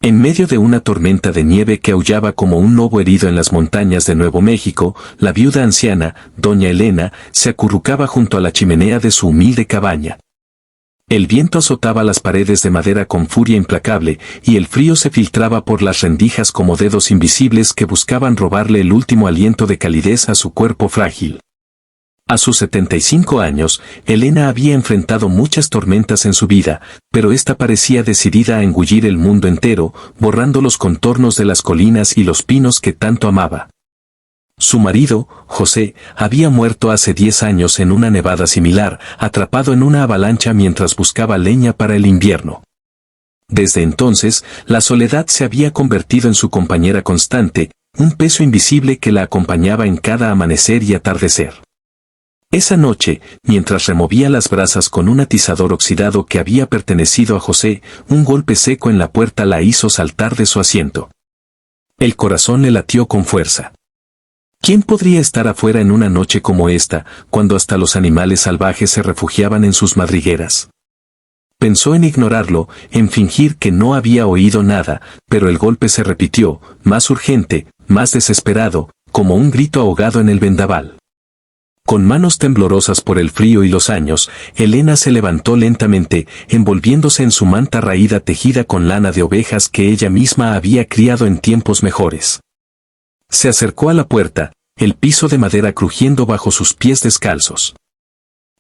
En medio de una tormenta de nieve que aullaba como un lobo herido en las montañas de Nuevo México, la viuda anciana, doña Elena, se acurrucaba junto a la chimenea de su humilde cabaña. El viento azotaba las paredes de madera con furia implacable, y el frío se filtraba por las rendijas como dedos invisibles que buscaban robarle el último aliento de calidez a su cuerpo frágil. A sus 75 años, Elena había enfrentado muchas tormentas en su vida, pero esta parecía decidida a engullir el mundo entero, borrando los contornos de las colinas y los pinos que tanto amaba. Su marido, José, había muerto hace 10 años en una nevada similar, atrapado en una avalancha mientras buscaba leña para el invierno. Desde entonces, la soledad se había convertido en su compañera constante, un peso invisible que la acompañaba en cada amanecer y atardecer. Esa noche, mientras removía las brasas con un atizador oxidado que había pertenecido a José, un golpe seco en la puerta la hizo saltar de su asiento. El corazón le latió con fuerza. ¿Quién podría estar afuera en una noche como esta, cuando hasta los animales salvajes se refugiaban en sus madrigueras? Pensó en ignorarlo, en fingir que no había oído nada, pero el golpe se repitió, más urgente, más desesperado, como un grito ahogado en el vendaval. Con manos temblorosas por el frío y los años, Elena se levantó lentamente, envolviéndose en su manta raída tejida con lana de ovejas que ella misma había criado en tiempos mejores. Se acercó a la puerta, el piso de madera crujiendo bajo sus pies descalzos.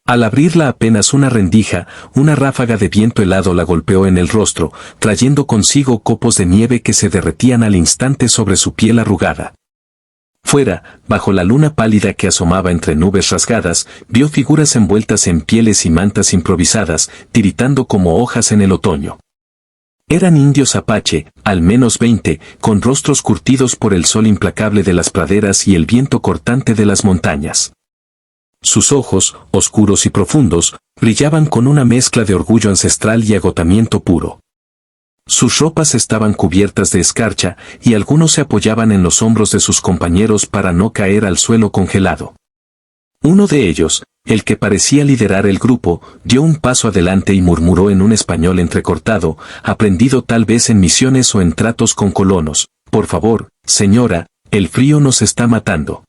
Al abrirla apenas una rendija, una ráfaga de viento helado la golpeó en el rostro, trayendo consigo copos de nieve que se derretían al instante sobre su piel arrugada. Fuera, bajo la luna pálida que asomaba entre nubes rasgadas, vio figuras envueltas en pieles y mantas improvisadas, tiritando como hojas en el otoño. Eran indios apache, al menos 20, con rostros curtidos por el sol implacable de las praderas y el viento cortante de las montañas. Sus ojos, oscuros y profundos, brillaban con una mezcla de orgullo ancestral y agotamiento puro. Sus ropas estaban cubiertas de escarcha, y algunos se apoyaban en los hombros de sus compañeros para no caer al suelo congelado. Uno de ellos, el que parecía liderar el grupo, dio un paso adelante y murmuró en un español entrecortado, aprendido tal vez en misiones o en tratos con colonos: «Por favor, señora, el frío nos está matando.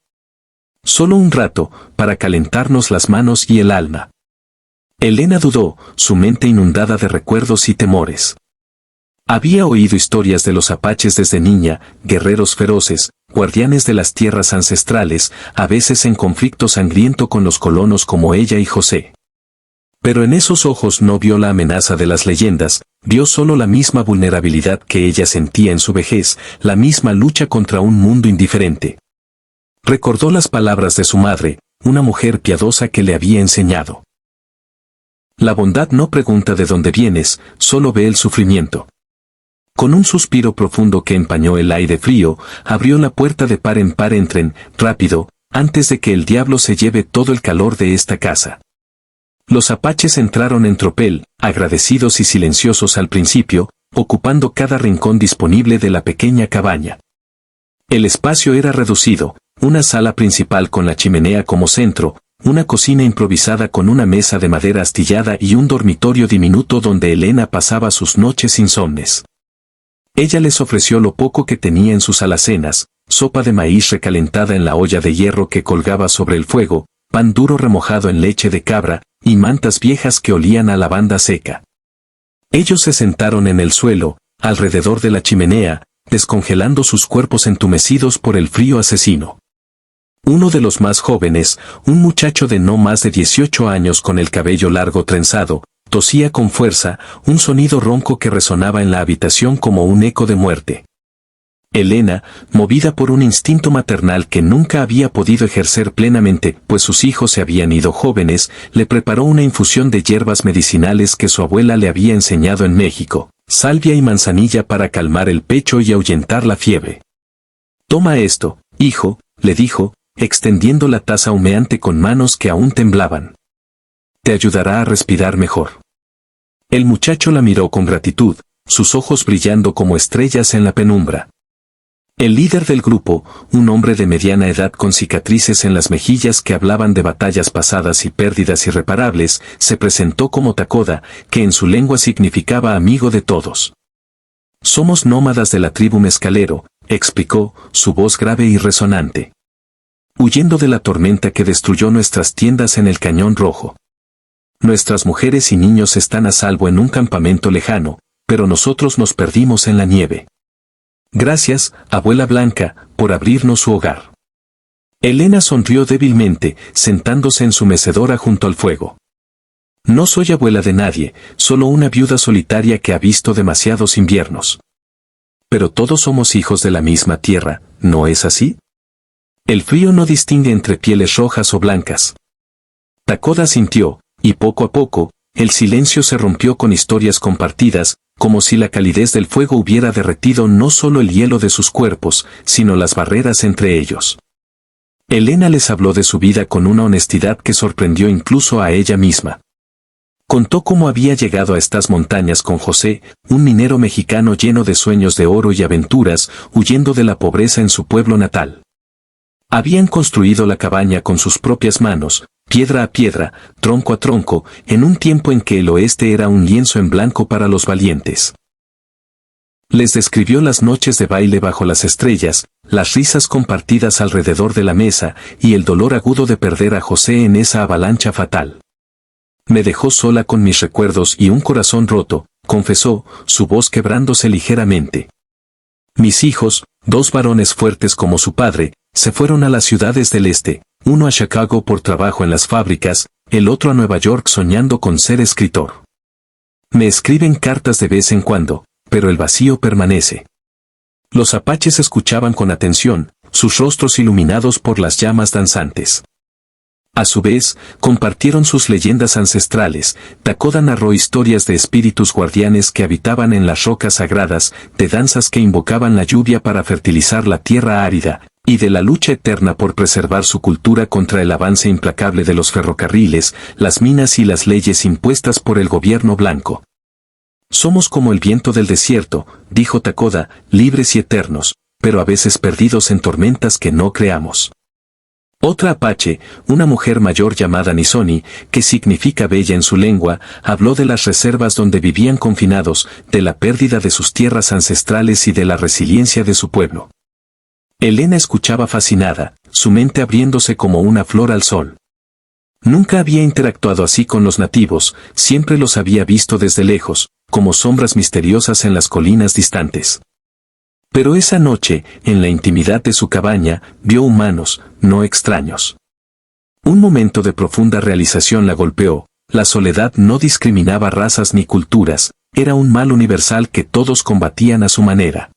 Solo un rato, para calentarnos las manos y el alma». Elena dudó, su mente inundada de recuerdos y temores. Había oído historias de los apaches desde niña, guerreros feroces, guardianes de las tierras ancestrales, a veces en conflicto sangriento con los colonos como ella y José. Pero en esos ojos no vio la amenaza de las leyendas, vio solo la misma vulnerabilidad que ella sentía en su vejez, la misma lucha contra un mundo indiferente. Recordó las palabras de su madre, una mujer piadosa que le había enseñado: «La bondad no pregunta de dónde vienes, solo ve el sufrimiento». Con un suspiro profundo que empañó el aire frío, abrió la puerta de par en par. «Entren, rápido, antes de que el diablo se lleve todo el calor de esta casa». Los apaches entraron en tropel, agradecidos y silenciosos al principio, ocupando cada rincón disponible de la pequeña cabaña. El espacio era reducido, una sala principal con la chimenea como centro, una cocina improvisada con una mesa de madera astillada y un dormitorio diminuto donde Elena pasaba sus noches insomnes. Ella les ofreció lo poco que tenía en sus alacenas: sopa de maíz recalentada en la olla de hierro que colgaba sobre el fuego, pan duro remojado en leche de cabra, y mantas viejas que olían a lavanda seca. Ellos se sentaron en el suelo, alrededor de la chimenea, descongelando sus cuerpos entumecidos por el frío asesino. Uno de los más jóvenes, un muchacho de no más de 18 años con el cabello largo trenzado, tosía con fuerza, un sonido ronco que resonaba en la habitación como un eco de muerte. Elena, movida por un instinto maternal que nunca había podido ejercer plenamente, pues sus hijos se habían ido jóvenes, le preparó una infusión de hierbas medicinales que su abuela le había enseñado en México: salvia y manzanilla para calmar el pecho y ahuyentar la fiebre. «Toma esto, hijo», le dijo, extendiendo la taza humeante con manos que aún temblaban. «Te ayudará a respirar mejor». El muchacho la miró con gratitud, sus ojos brillando como estrellas en la penumbra. El líder del grupo, un hombre de mediana edad con cicatrices en las mejillas que hablaban de batallas pasadas y pérdidas irreparables, se presentó como Takoda, que en su lengua significaba amigo de todos. Somos nómadas de la tribu Mezcalero, explicó, su voz grave y resonante. Huyendo de la tormenta que destruyó nuestras tiendas en el Cañón Rojo. Nuestras mujeres y niños están a salvo en un campamento lejano, pero nosotros nos perdimos en la nieve. Gracias, abuela Blanca, por abrirnos su hogar. Elena sonrió débilmente, sentándose en su mecedora junto al fuego. No soy abuela de nadie, solo una viuda solitaria que ha visto demasiados inviernos. Pero todos somos hijos de la misma tierra, ¿no es así? El frío no distingue entre pieles rojas o blancas. Takoda sintió, y poco a poco, el silencio se rompió con historias compartidas, como si la calidez del fuego hubiera derretido no solo el hielo de sus cuerpos, sino las barreras entre ellos. Elena les habló de su vida con una honestidad que sorprendió incluso a ella misma. Contó cómo había llegado a estas montañas con José, un minero mexicano lleno de sueños de oro y aventuras, huyendo de la pobreza en su pueblo natal. Habían construido la cabaña con sus propias manos, piedra a piedra, tronco a tronco, en un tiempo en que el oeste era un lienzo en blanco para los valientes. Les describió las noches de baile bajo las estrellas, las risas compartidas alrededor de la mesa, y el dolor agudo de perder a José en esa avalancha fatal. Me dejó sola con mis recuerdos y un corazón roto, confesó, su voz quebrándose ligeramente. Mis hijos, 2 varones fuertes como su padre, se fueron a las ciudades del este, uno a Chicago por trabajo en las fábricas, el otro a Nueva York soñando con ser escritor. Me escriben cartas de vez en cuando, pero el vacío permanece. Los apaches escuchaban con atención, sus rostros iluminados por las llamas danzantes. A su vez, compartieron sus leyendas ancestrales. Takoda narró historias de espíritus guardianes que habitaban en las rocas sagradas, de danzas que invocaban la lluvia para fertilizar la tierra árida, y de la lucha eterna por preservar su cultura contra el avance implacable de los ferrocarriles, las minas y las leyes impuestas por el gobierno blanco. Somos como el viento del desierto, dijo Takoda, libres y eternos, pero a veces perdidos en tormentas que no creamos. Otra apache, una mujer mayor llamada Nisoni, que significa bella en su lengua, habló de las reservas donde vivían confinados, de la pérdida de sus tierras ancestrales y de la resiliencia de su pueblo. Elena escuchaba fascinada, su mente abriéndose como una flor al sol. Nunca había interactuado así con los nativos, siempre los había visto desde lejos, como sombras misteriosas en las colinas distantes. Pero esa noche, en la intimidad de su cabaña, vio humanos, no extraños. Un momento de profunda realización la golpeó, la soledad no discriminaba razas ni culturas, era un mal universal que todos combatían a su manera.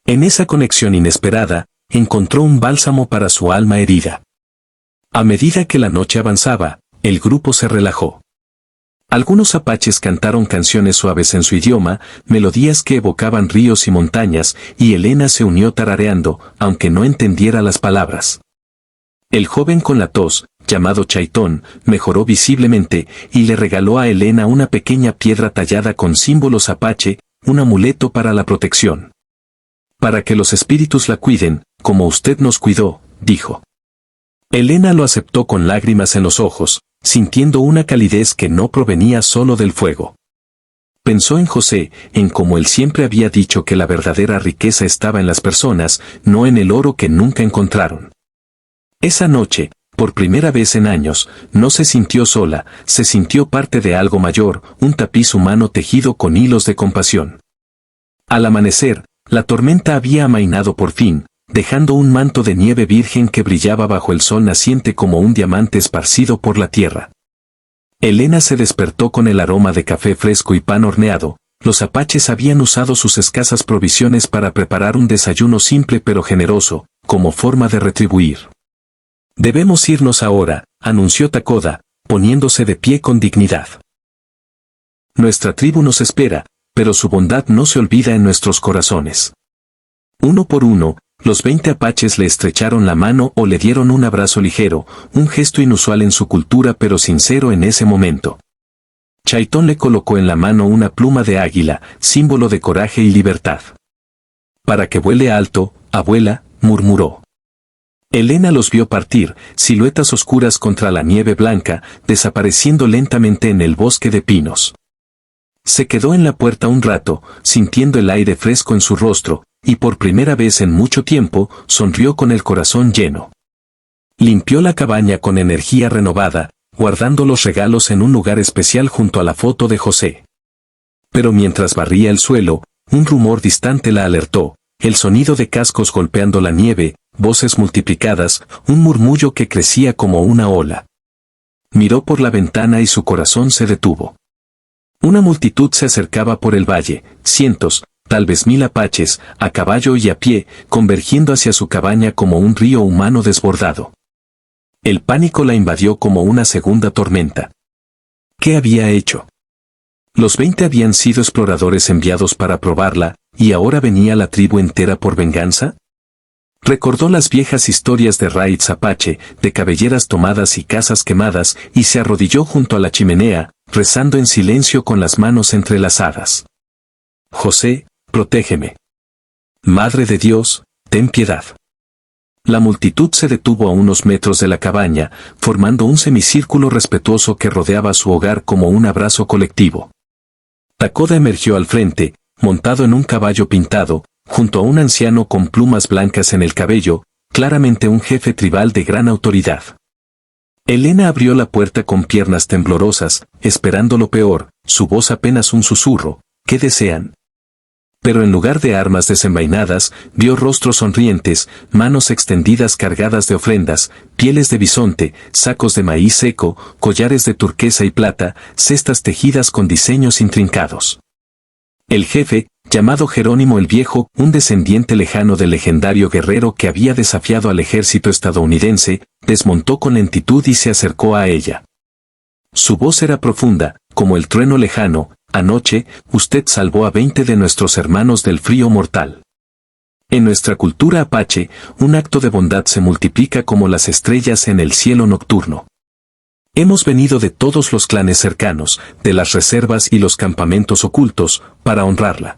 En esa conexión inesperada, encontró un bálsamo para su alma herida. A medida que la noche avanzaba, el grupo se relajó. Algunos apaches cantaron canciones suaves en su idioma, melodías que evocaban ríos y montañas, y Elena se unió tarareando, aunque no entendiera las palabras. El joven con la tos, llamado Chaitón, mejoró visiblemente, y le regaló a Elena una pequeña piedra tallada con símbolos apache, un amuleto para la protección. Para que los espíritus la cuiden, como usted nos cuidó, dijo. Elena lo aceptó con lágrimas en los ojos, sintiendo una calidez que no provenía solo del fuego. Pensó en José, en cómo él siempre había dicho que la verdadera riqueza estaba en las personas, no en el oro que nunca encontraron. Esa noche, por primera vez en años, no se sintió sola, se sintió parte de algo mayor, un tapiz humano tejido con hilos de compasión. Al amanecer, la tormenta había amainado por fin, dejando un manto de nieve virgen que brillaba bajo el sol naciente como un diamante esparcido por la tierra. Elena se despertó con el aroma de café fresco y pan horneado. Los apaches habían usado sus escasas provisiones para preparar un desayuno simple pero generoso, como forma de retribuir. Debemos irnos ahora, anunció Takoda, poniéndose de pie con dignidad. Nuestra tribu nos espera, pero su bondad no se olvida en nuestros corazones. Uno por uno, los 20 apaches le estrecharon la mano o le dieron un abrazo ligero, un gesto inusual en su cultura pero sincero en ese momento. Chaitón le colocó en la mano una pluma de águila, símbolo de coraje y libertad. Para que vuele alto, abuela, murmuró. Elena los vio partir, siluetas oscuras contra la nieve blanca, desapareciendo lentamente en el bosque de pinos. Se quedó en la puerta un rato, sintiendo el aire fresco en su rostro, y por primera vez en mucho tiempo, sonrió con el corazón lleno. Limpió la cabaña con energía renovada, guardando los regalos en un lugar especial junto a la foto de José. Pero mientras barría el suelo, un rumor distante la alertó, el sonido de cascos golpeando la nieve, voces multiplicadas, un murmullo que crecía como una ola. Miró por la ventana y su corazón se detuvo. Una multitud se acercaba por el valle, cientos, tal vez 1000 apaches, a caballo y a pie, convergiendo hacia su cabaña como un río humano desbordado. El pánico la invadió como una segunda tormenta. ¿Qué había hecho? Los 20 habían sido exploradores enviados para probarla, ¿y ahora venía la tribu entera por venganza? Recordó las viejas historias de raids apache, de cabelleras tomadas y casas quemadas, y se arrodilló junto a la chimenea, rezando en silencio con las manos entrelazadas. José, protégeme. Madre de Dios, ten piedad. La multitud se detuvo a unos metros de la cabaña, formando un semicírculo respetuoso que rodeaba su hogar como un abrazo colectivo. Takoda emergió al frente, montado en un caballo pintado, junto a un anciano con plumas blancas en el cabello, claramente un jefe tribal de gran autoridad. Elena abrió la puerta con piernas temblorosas, esperando lo peor, su voz apenas un susurro, ¿qué desean? Pero en lugar de armas desenvainadas, vio rostros sonrientes, manos extendidas cargadas de ofrendas, pieles de bisonte, sacos de maíz seco, collares de turquesa y plata, cestas tejidas con diseños intrincados. El jefe, llamado Jerónimo el Viejo, un descendiente lejano del legendario guerrero que había desafiado al ejército estadounidense, desmontó con lentitud y se acercó a ella. Su voz era profunda, como el trueno lejano. Anoche, usted salvó a 20 de nuestros hermanos del frío mortal. En nuestra cultura apache, un acto de bondad se multiplica como las estrellas en el cielo nocturno. Hemos venido de todos los clanes cercanos, de las reservas y los campamentos ocultos, para honrarla.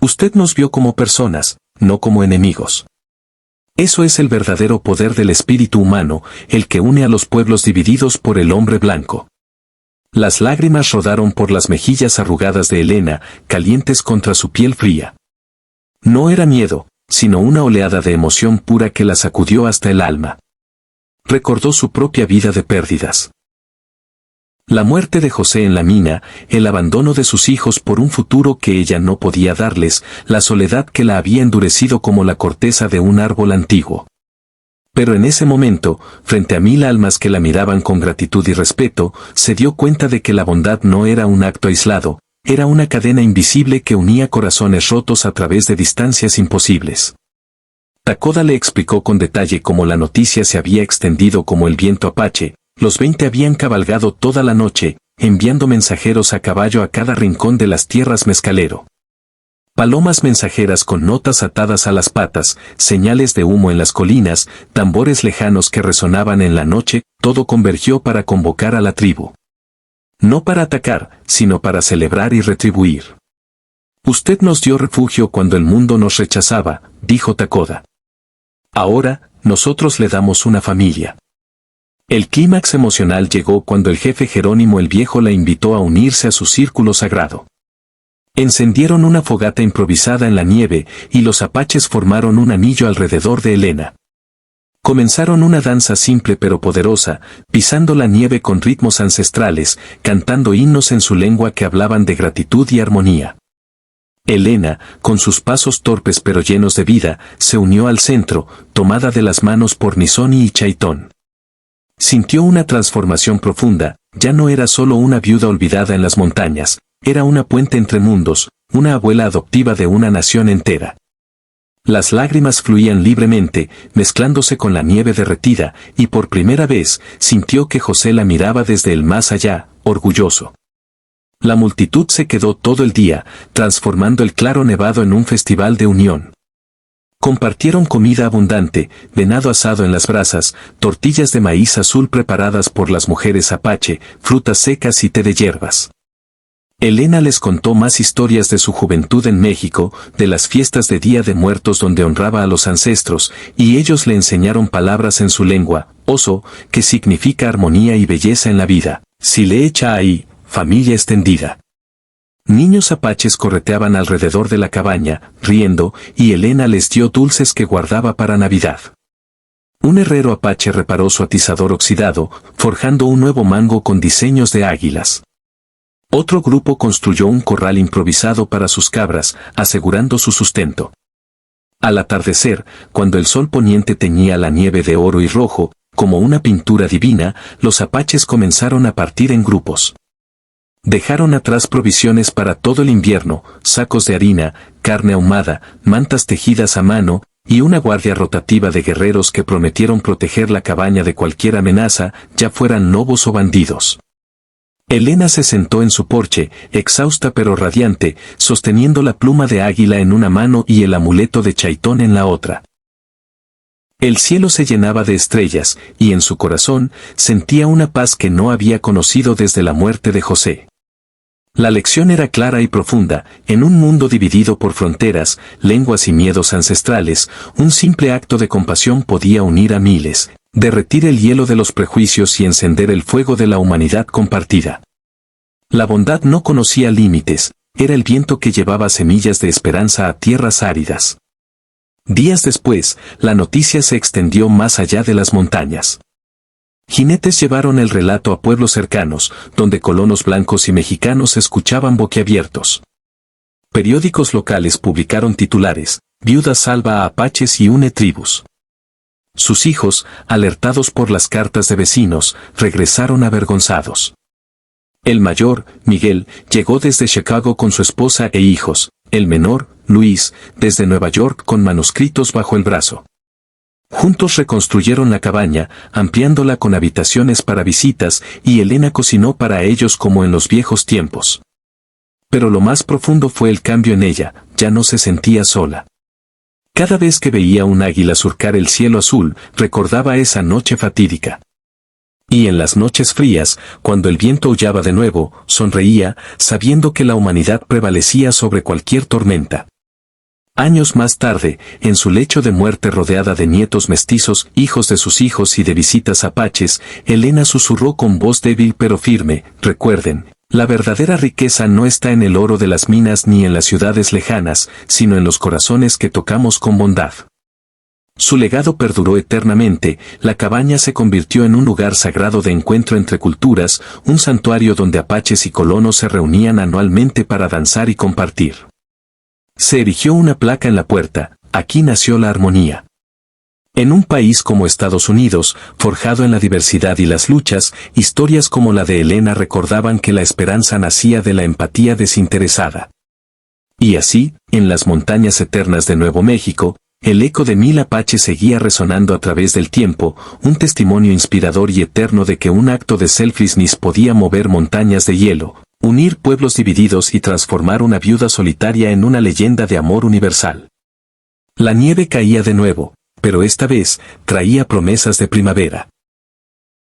Usted nos vio como personas, no como enemigos. Eso es el verdadero poder del espíritu humano, el que une a los pueblos divididos por el hombre blanco. Las lágrimas rodaron por las mejillas arrugadas de Elena, calientes contra su piel fría. No era miedo, sino una oleada de emoción pura que la sacudió hasta el alma. Recordó su propia vida de pérdidas. La muerte de José en la mina, el abandono de sus hijos por un futuro que ella no podía darles, la soledad que la había endurecido como la corteza de un árbol antiguo. Pero en ese momento, frente a 1000 almas que la miraban con gratitud y respeto, se dio cuenta de que la bondad no era un acto aislado, era una cadena invisible que unía corazones rotos a través de distancias imposibles. Takoda le explicó con detalle cómo la noticia se había extendido como el viento apache, los 20 habían cabalgado toda la noche, enviando mensajeros a caballo a cada rincón de las tierras mezcalero. Palomas mensajeras con notas atadas a las patas, señales de humo en las colinas, tambores lejanos que resonaban en la noche, todo convergió para convocar a la tribu. No para atacar, sino para celebrar y retribuir. Usted nos dio refugio cuando el mundo nos rechazaba, dijo Takoda. Ahora, nosotros le damos una familia. El clímax emocional llegó cuando el jefe Jerónimo el Viejo la invitó a unirse a su círculo sagrado. Encendieron una fogata improvisada en la nieve, y los apaches formaron un anillo alrededor de Elena. Comenzaron una danza simple pero poderosa, pisando la nieve con ritmos ancestrales, cantando himnos en su lengua que hablaban de gratitud y armonía. Elena, con sus pasos torpes pero llenos de vida, se unió al centro, tomada de las manos por Nisoni y Chaitón. Sintió una transformación profunda, ya no era solo una viuda olvidada en las montañas, era una puente entre mundos, una abuela adoptiva de una nación entera. Las lágrimas fluían libremente, mezclándose con la nieve derretida, y por primera vez, sintió que José la miraba desde el más allá, orgulloso. La multitud se quedó todo el día, transformando el claro nevado en un festival de unión. Compartieron comida abundante, venado asado en las brasas, tortillas de maíz azul preparadas por las mujeres apache, frutas secas y té de hierbas. Elena les contó más historias de su juventud en México, de las fiestas de Día de Muertos donde honraba a los ancestros, y ellos le enseñaron palabras en su lengua, oso, que significa armonía y belleza en la vida, si le echa ahí, familia extendida. Niños apaches correteaban alrededor de la cabaña, riendo, y Elena les dio dulces que guardaba para Navidad. Un herrero apache reparó su atizador oxidado, forjando un nuevo mango con diseños de águilas. Otro grupo construyó un corral improvisado para sus cabras, asegurando su sustento. Al atardecer, cuando el sol poniente teñía la nieve de oro y rojo, como una pintura divina, los apaches comenzaron a partir en grupos. Dejaron atrás provisiones para todo el invierno, sacos de harina, carne ahumada, mantas tejidas a mano, y una guardia rotativa de guerreros que prometieron proteger la cabaña de cualquier amenaza, ya fueran lobos o bandidos. Elena se sentó en su porche, exhausta pero radiante, sosteniendo la pluma de águila en una mano y el amuleto de Chaitón en la otra. El cielo se llenaba de estrellas, y en su corazón sentía una paz que no había conocido desde la muerte de José. La lección era clara y profunda: en un mundo dividido por fronteras, lenguas y miedos ancestrales, un simple acto de compasión podía unir a miles, derretir el hielo de los prejuicios y encender el fuego de la humanidad compartida. La bondad no conocía límites, era el viento que llevaba semillas de esperanza a tierras áridas. Días después, la noticia se extendió más allá de las montañas. Jinetes llevaron el relato a pueblos cercanos, donde colonos blancos y mexicanos escuchaban boquiabiertos. Periódicos locales publicaron titulares: Viuda salva a apaches y une tribus. Sus hijos, alertados por las cartas de vecinos, regresaron avergonzados. El mayor, Miguel, llegó desde Chicago con su esposa e hijos; el menor, Luis, desde Nueva York con manuscritos bajo el brazo. Juntos reconstruyeron la cabaña, ampliándola con habitaciones para visitas, y Elena cocinó para ellos como en los viejos tiempos. Pero lo más profundo fue el cambio en ella: ya no se sentía sola. Cada vez que veía un águila surcar el cielo azul, recordaba esa noche fatídica. Y en las noches frías, cuando el viento aullaba de nuevo, sonreía, sabiendo que la humanidad prevalecía sobre cualquier tormenta. Años más tarde, en su lecho de muerte rodeada de nietos mestizos, hijos de sus hijos y de visitas apaches, Elena susurró con voz débil pero firme: recuerden, la verdadera riqueza no está en el oro de las minas ni en las ciudades lejanas, sino en los corazones que tocamos con bondad. Su legado perduró eternamente. La cabaña se convirtió en un lugar sagrado de encuentro entre culturas, un santuario donde apaches y colonos se reunían anualmente para danzar y compartir. Se erigió una placa en la puerta: aquí nació la armonía. En un país como Estados Unidos, forjado en la diversidad y las luchas, historias como la de Elena recordaban que la esperanza nacía de la empatía desinteresada. Y así, en las montañas eternas de Nuevo México, el eco de 1000 apaches seguía resonando a través del tiempo, un testimonio inspirador y eterno de que un acto de selflessness podía mover montañas de hielo, unir pueblos divididos y transformar una viuda solitaria en una leyenda de amor universal. La nieve caía de nuevo, pero esta vez traía promesas de primavera.